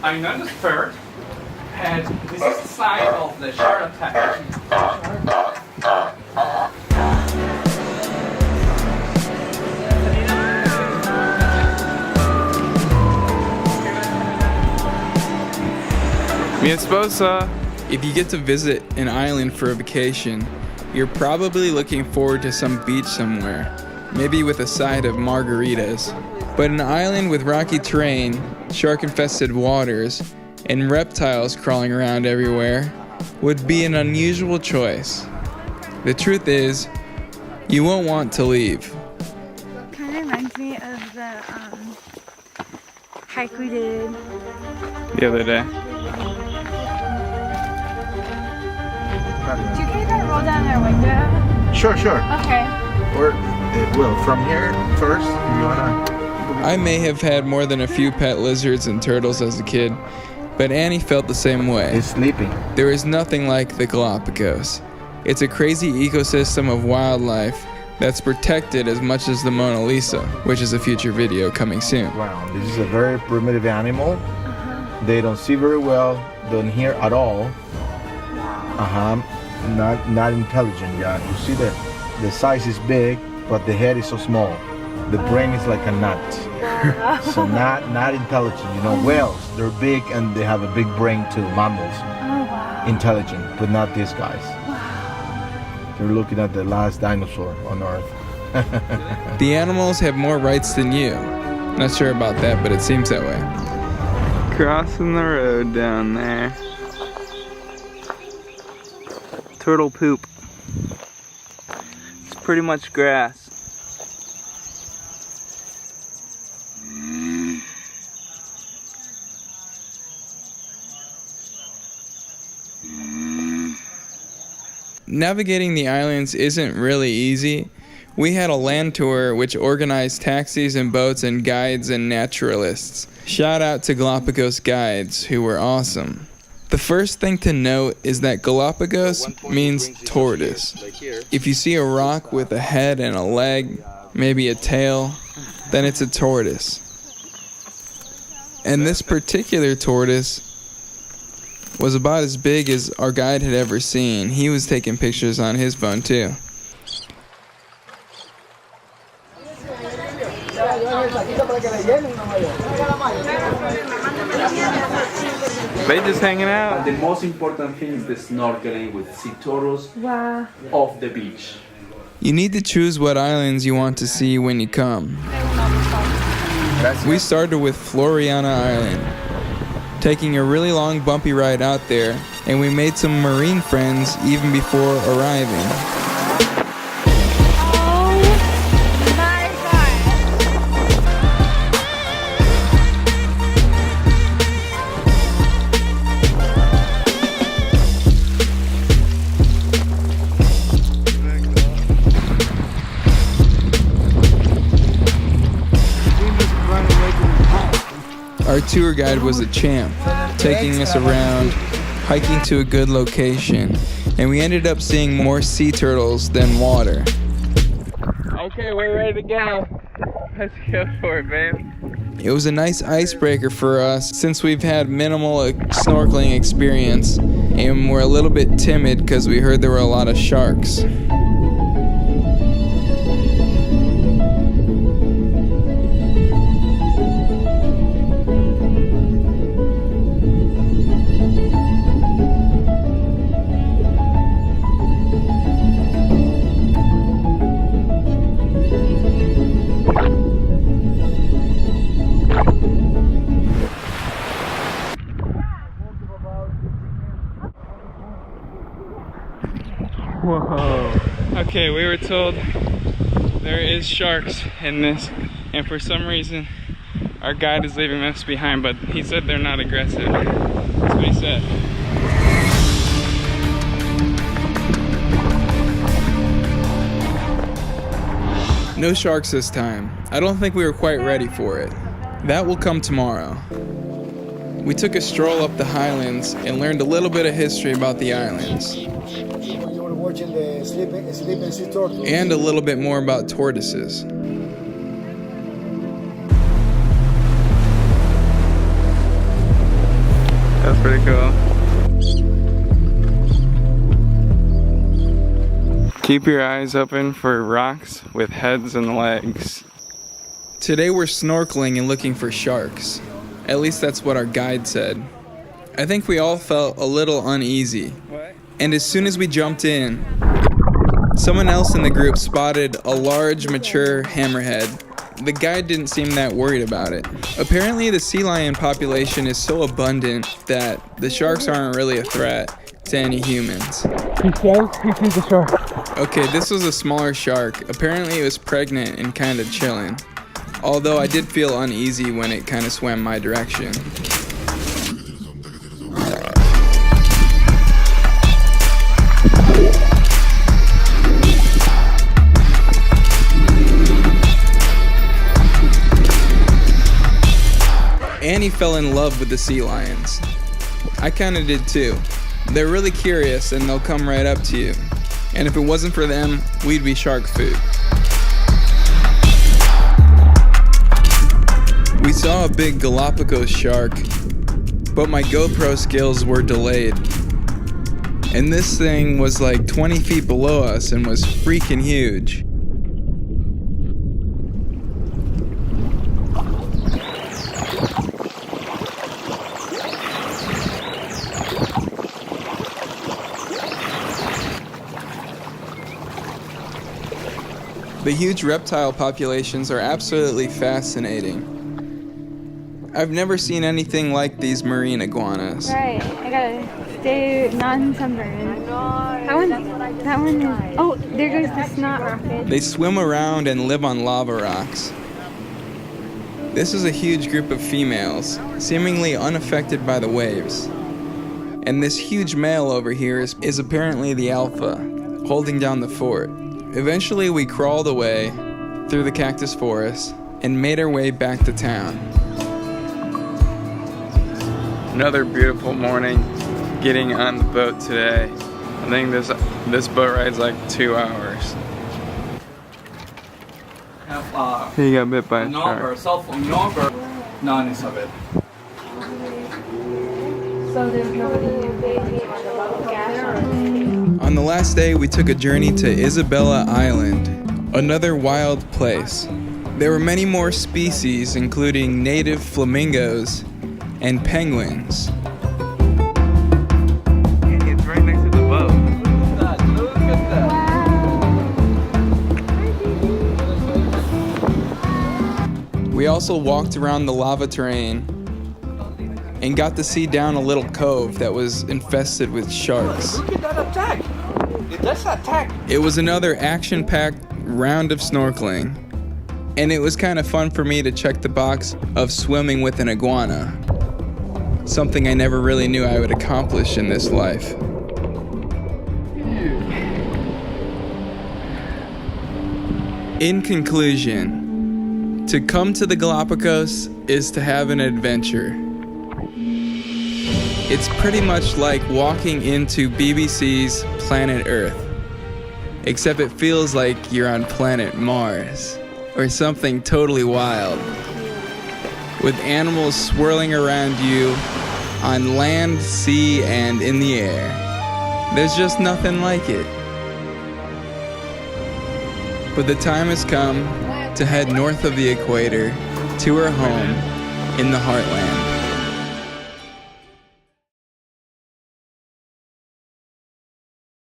I'm not the third, and this is the side of the shark attack. Minha esposa. If you get to visit an island for a vacation, you're probably looking forward to some beach somewhere, maybe with a side of margaritas. But an island with rocky terrain, shark-infested waters, and reptiles crawling around everywhere would be an unusual choice. The truth is, you won't want to leave. Kind of reminds me of the hike we did The other day. Do you think I roll down their window? Sure. Okay. Or, well, from here first, if you wanna. I may have had more than a few pet lizards and turtles as a kid, but Annie felt the same way. It's sleeping. There is nothing like the Galápagos. It's a crazy ecosystem of wildlife that's protected as much as the Mona Lisa, which is a future video coming soon. Wow, this is a very primitive animal. They don't see very well, don't hear at all. Not intelligent. Yeah, you see the size is big, but the head is so small. The brain is like a nut. So not intelligent. You know, whales, they're big and they have a big brain too. Mammals, intelligent, but not these guys. They're looking at the last dinosaur on Earth. The animals have more rights than you. Not sure about that, but it seems that way. Crossing the road down there. Turtle poop. It's pretty much grass. Navigating the islands isn't really easy. We had a land tour which organized taxis and boats and guides and naturalists. Shout out to Galapagos guides who were awesome. The first thing to note is that Galapagos means tortoise. If you see a rock with a head and a leg, maybe a tail, then it's a tortoise. And this particular tortoise was about as big as our guide had ever seen. He was taking pictures on his phone too. They just hanging out. The most important thing is the snorkeling with sea turtles off the beach. You need to choose what islands you want to see when you come. We started with Floriana Island, taking a really long bumpy ride out there, and we made some marine friends even before arriving. Our tour guide was a champ, taking us around, hiking to a good location, and we ended up seeing more sea turtles than water. Okay, we're ready to go. Let's go for it, babe. It was a nice icebreaker for us since we've had minimal snorkeling experience, and we're a little bit timid because we heard there were a lot of sharks. Whoa. Okay, we were told there is sharks in this, and for some reason our guide is leaving us behind, but he said they're not aggressive. That's what he said. No sharks this time. I don't think we were quite ready for it. That will come tomorrow. We took a stroll up the highlands and learned a little bit of history about the islands. Watching the sleeping sea turtle. And a little bit more about tortoises. That's pretty cool. Keep your eyes open for rocks with heads and legs. Today we're snorkeling and looking for sharks. At least that's what our guide said. I think we all felt a little uneasy. And as soon as we jumped in, someone else in the group spotted a large, mature hammerhead. The guide didn't seem that worried about it. Apparently the sea lion population is so abundant that the sharks aren't really a threat to any humans. He sees the shark. Okay, this was a smaller shark. Apparently it was pregnant and kind of chilling. Although I did feel uneasy when it kind of swam my direction. Annie fell in love with the sea lions. I kind of did too. They're really curious and they'll come right up to you. And if it wasn't for them, we'd be shark food. We saw a big Galápagos shark, but my GoPro skills were delayed. And this thing was like 20 feet below us and was freaking huge. The huge reptile populations are absolutely fascinating. I've never seen anything like these marine iguanas. Right, I gotta stay non-sunburned. That one is, oh, there goes the snot rocket. They swim around and live on lava rocks. This is a huge group of females, seemingly unaffected by the waves. And this huge male over here is apparently the alpha, holding down the fort. Eventually we crawled away through the cactus forest and made our way back to town. Another beautiful morning getting on the boat today. I think this boat ride's like 2 hours. He got bit by a shark. Non Isabel. So there's nobody On the last day, we took a journey to Isabella Island, another wild place. There were many more species, including native flamingos and penguins. It's right next to the boat. Look at that. We also walked around the lava terrain and got to see down a little cove that was infested with sharks. Look at that attack. That's attack. It was another action-packed round of snorkeling, and it was kind of fun for me to check the box of swimming with an iguana, something I never really knew I would accomplish in this life. In conclusion, to come to the Galapagos is to have an adventure. It's pretty much like walking into BBC's Planet Earth, except it feels like you're on planet Mars, or something totally wild, with animals swirling around you on land, sea, and in the air. There's just nothing like it. But the time has come to head north of the equator to our home in the heartland.